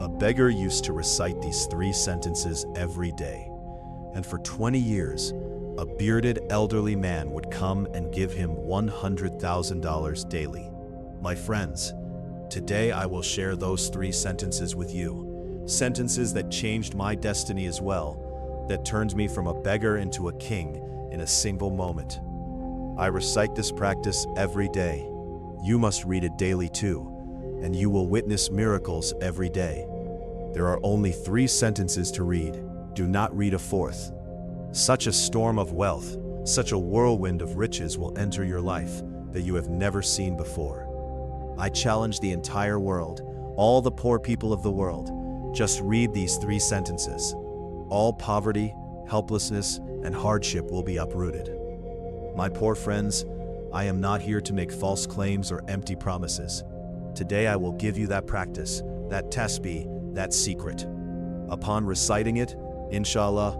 A beggar used to recite these 3 sentences every day, and for 20 years, a bearded elderly man would come and give him $100,000 daily. My friends, today I will share those 3 sentences with you, sentences that changed my destiny as well, that turned me from a beggar into a king in a single moment. I recite this practice every day. You must read it daily too, and you will witness miracles every day. There are only 3 sentences to read. Do not read a 4th. Such a storm of wealth, such a whirlwind of riches will enter your life that you have never seen before. I challenge the entire world, all the poor people of the world, just read these 3 sentences. All poverty, helplessness, and hardship will be uprooted. My poor friends, I am not here to make false claims or empty promises. Today I will give you that practice, that tasbih, that secret. Upon reciting it, inshallah,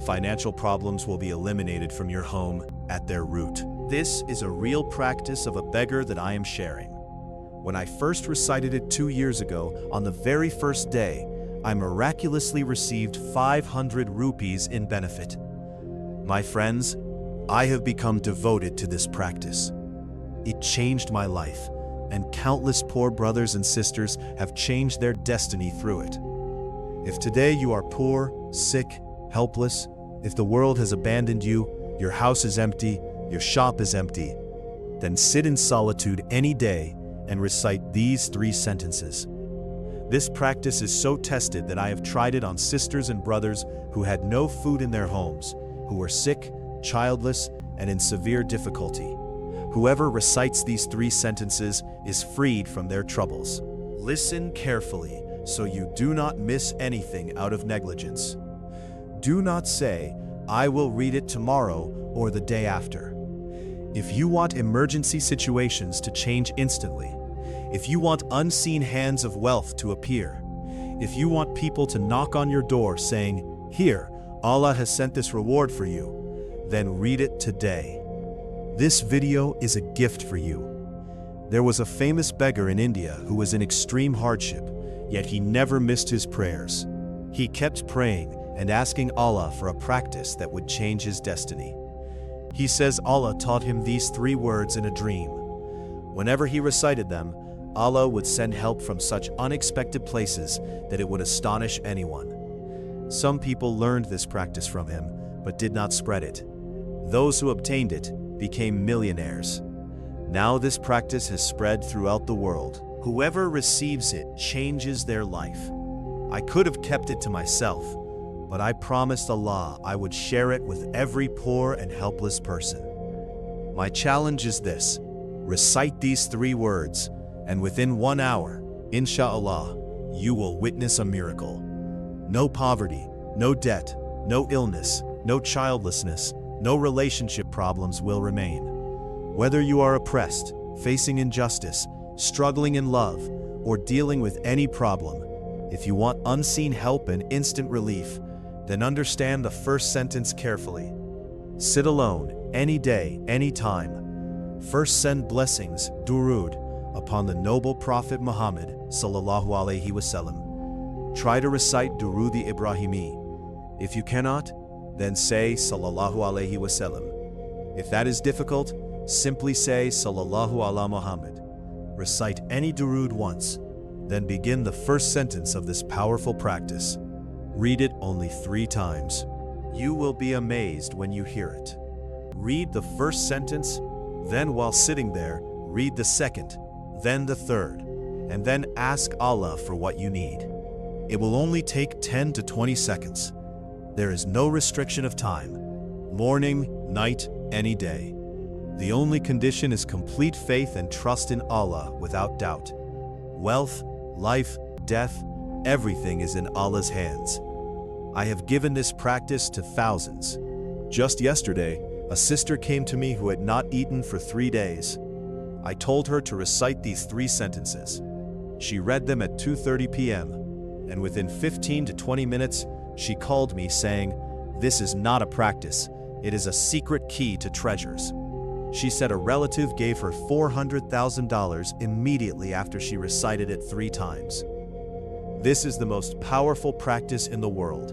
financial problems will be eliminated from your home at their root. This is a real practice of a beggar that I am sharing. When I first recited it 2 years ago, on the very first day, I miraculously received 500 rupees in benefit. My friends, I have become devoted to this practice. It changed my life, and countless poor brothers and sisters have changed their destiny through it. If today you are poor, sick, helpless, if the world has abandoned you, your house is empty, your shop is empty, then sit in solitude any day and recite these 3 sentences. This practice is so tested that I have tried it on sisters and brothers who had no food in their homes, who were sick, childless, and in severe difficulty. Whoever recites these 3 sentences is freed from their troubles. Listen carefully so you do not miss anything out of negligence. Do not say, "I will read it tomorrow or the day after." If you want emergency situations to change instantly, if you want unseen hands of wealth to appear, if you want people to knock on your door saying, "Here, Allah has sent this reward for you," then read it today. This video is a gift for you. There was a famous beggar in India who was in extreme hardship, yet he never missed his prayers. He kept praying and asking Allah for a practice that would change his destiny. He says Allah taught him these 3 words in a dream. Whenever he recited them, Allah would send help from such unexpected places that it would astonish anyone. Some people learned this practice from him, but did not spread it. Those who obtained it became millionaires. Now this practice has spread throughout the world. Whoever receives it changes their life. I could have kept it to myself, but I promised Allah I would share it with every poor and helpless person. My challenge is this: recite these 3 words, and within 1 hour, inshallah, you will witness a miracle. No poverty, no debt, no illness, no childlessness, no relationship problems will remain. Whether you are oppressed, facing injustice, struggling in love, or dealing with any problem, if you want unseen help and instant relief, then understand the first sentence carefully. Sit alone, any day, any time. First send blessings, durud, upon the noble Prophet Muhammad sallallahu alaihi wasallam. Try to recite durudi Ibrahimi. If you cannot, then say sallallahu alaihi wasallam. If that is difficult, simply say sallallahu ala Muhammad. Recite any durud once, then begin the first sentence of this powerful practice. Read it only 3 times. You will be amazed when you hear it. Read the first sentence, then while sitting there, read the second, then the third, and then ask Allah for what you need. It will only take 10 to 20 seconds. There is no restriction of time. Morning, night, any day. The only condition is complete faith and trust in Allah without doubt. Wealth, life, death, everything is in Allah's hands. I have given this practice to thousands. Just yesterday, a sister came to me who had not eaten for 3 days. I told her to recite these 3 sentences. She read them at 2:30 p.m., and within 15 to 20 minutes, she called me saying, "This is not a practice, it is a secret key to treasures." She said a relative gave her $400,000 immediately after she recited it 3 times. This is the most powerful practice in the world.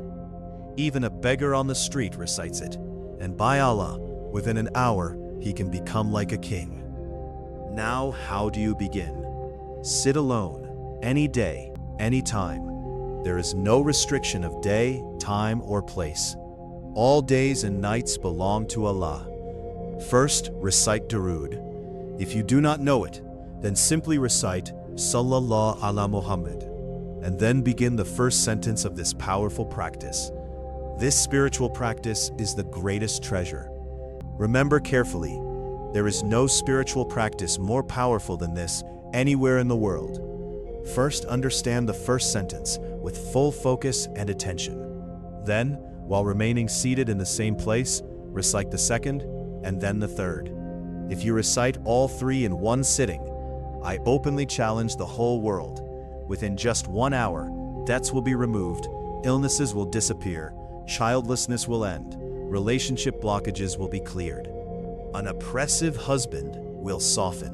Even a beggar on the street recites it, and by Allah, within an hour, he can become like a king. Now, how do you begin? Sit alone, any day, any time. There is no restriction of day, time, or place. All days and nights belong to Allah. First, recite Durood. If you do not know it, then simply recite Sallallahu ala Muhammad, and then begin the first sentence of this powerful practice. This spiritual practice is the greatest treasure. Remember carefully, there is no spiritual practice more powerful than this anywhere in the world. First, understand the first sentence with full focus and attention. Then, while remaining seated in the same place, recite the second and then the third. If you recite all three in one sitting, I openly challenge the whole world. Within just 1 hour, debts will be removed, illnesses will disappear, childlessness will end, relationship blockages will be cleared. An oppressive husband will soften.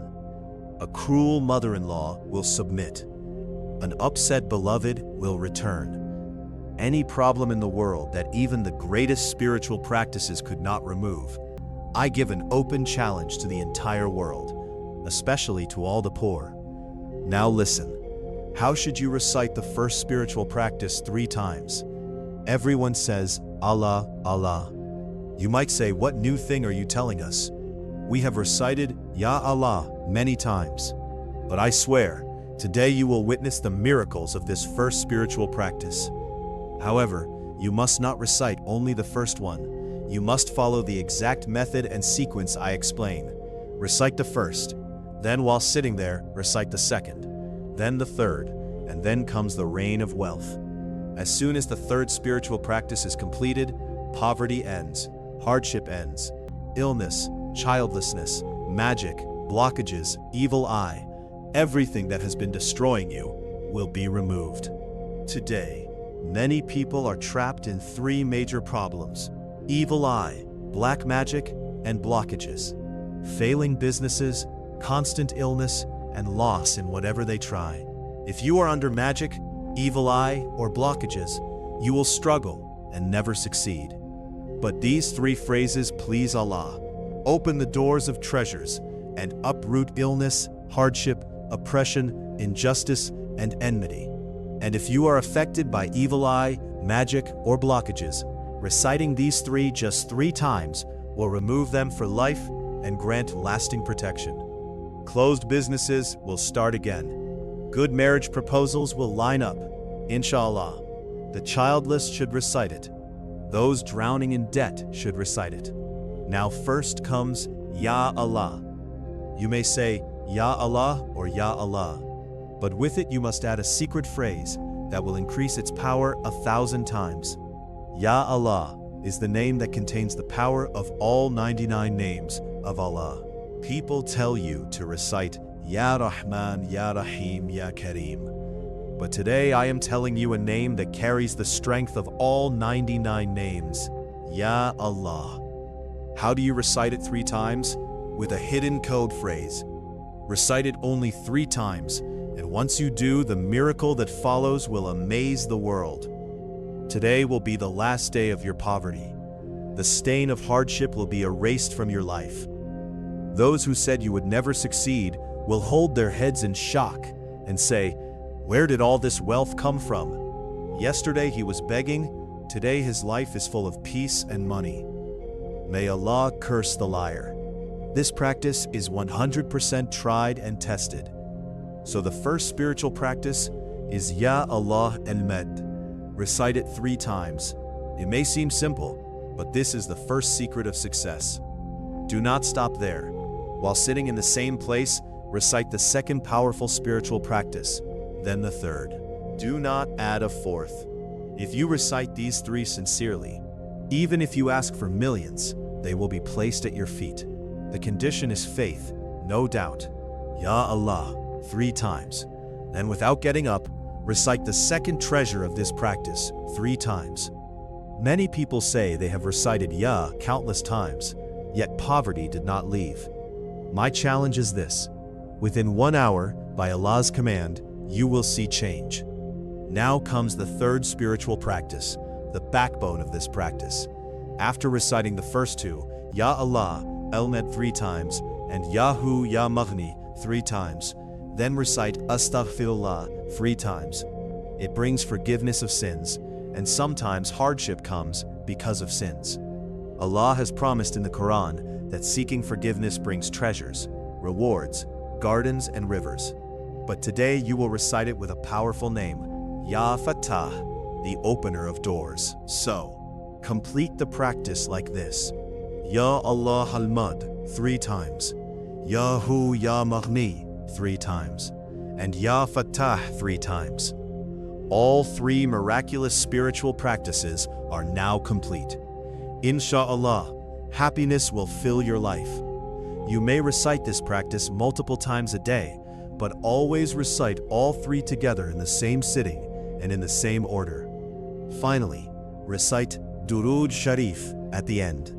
A cruel mother-in-law will submit. An upset beloved will return. Any problem in the world that even the greatest spiritual practices could not remove, I give an open challenge to the entire world, especially to all the poor. Now listen, how should you recite the first spiritual practice 3 times? Everyone says, Allah, Allah. You might say, what new thing are you telling us? We have recited Ya Allah many times. But I swear, today you will witness the miracles of this first spiritual practice. However, you must not recite only the first one. You must follow the exact method and sequence I explain. Recite the first, then while sitting there, recite the second, then the third, and then comes the reign of wealth. As soon as the third spiritual practice is completed, poverty ends, hardship ends, illness, childlessness, magic, blockages, evil eye, everything that has been destroying you will be removed. Today, many people are trapped in 3 major problems: evil eye, black magic, and blockages. Failing businesses, constant illness, and loss in whatever they try. If you are under magic, evil eye, or blockages, you will struggle and never succeed. But these 3 phrases please Allah, open the doors of treasures, and uproot illness, hardship, oppression, injustice, and enmity. And if you are affected by evil eye, magic, or blockages, reciting these 3 just 3 times will remove them for life and grant lasting protection. Closed businesses will start again. Good marriage proposals will line up, inshallah. The childless should recite it. Those drowning in debt should recite it. Now first comes Ya Allah. You may say Ya Allah or Ya Allah, but with it you must add a secret phrase that will increase its power 1,000 times. Ya Allah is the name that contains the power of all 99 names of Allah. People tell you to recite Ya Rahman, Ya Rahim, Ya Kareem. But today I am telling you a name that carries the strength of all 99 names, Ya Allah. How do you recite it 3 times? With a hidden code phrase. Recite it only 3 times, and once you do, the miracle that follows will amaze the world. Today will be the last day of your poverty. The stain of hardship will be erased from your life. Those who said you would never succeed will hold their heads in shock and say, where did all this wealth come from? Yesterday he was begging, today his life is full of peace and money. May Allah curse the liar. This practice is 100% tried and tested. So the first spiritual practice is Ya Allah al-Med. Recite it 3 times. It may seem simple, but this is the first secret of success. Do not stop there. While sitting in the same place, recite the second powerful spiritual practice, then the third. Do not add a 4th. If you recite these 3 sincerely, even if you ask for millions, they will be placed at your feet. The condition is faith, no doubt. Ya Allah 3 times. Then without getting up, recite the second treasure of this practice 3 times. Many people say they have recited Ya countless times, yet poverty did not leave. My challenge is this: within 1 hour, by Allah's command, you will see change. Now comes the third spiritual practice, the backbone of this practice. After reciting the first two, Ya Allah, El-Med 3 times, and Yahu Ya Mughni 3 times, then recite Astaghfirullah 3 times. It brings forgiveness of sins, and sometimes hardship comes because of sins. Allah has promised in the Quran that seeking forgiveness brings treasures, rewards, gardens, and rivers. But today you will recite it with a powerful name, Ya Fattah, the opener of doors. So, complete the practice like this. Ya Allah al-Mud 3 times, Yahu Ya Mughni 3 times, and Ya Fattah 3 times. All 3 miraculous spiritual practices are now complete. Insha'Allah, happiness will fill your life. You may recite this practice multiple times a day, but always recite all 3 together in the same sitting and in the same order. Finally, recite Durood Sharif at the end.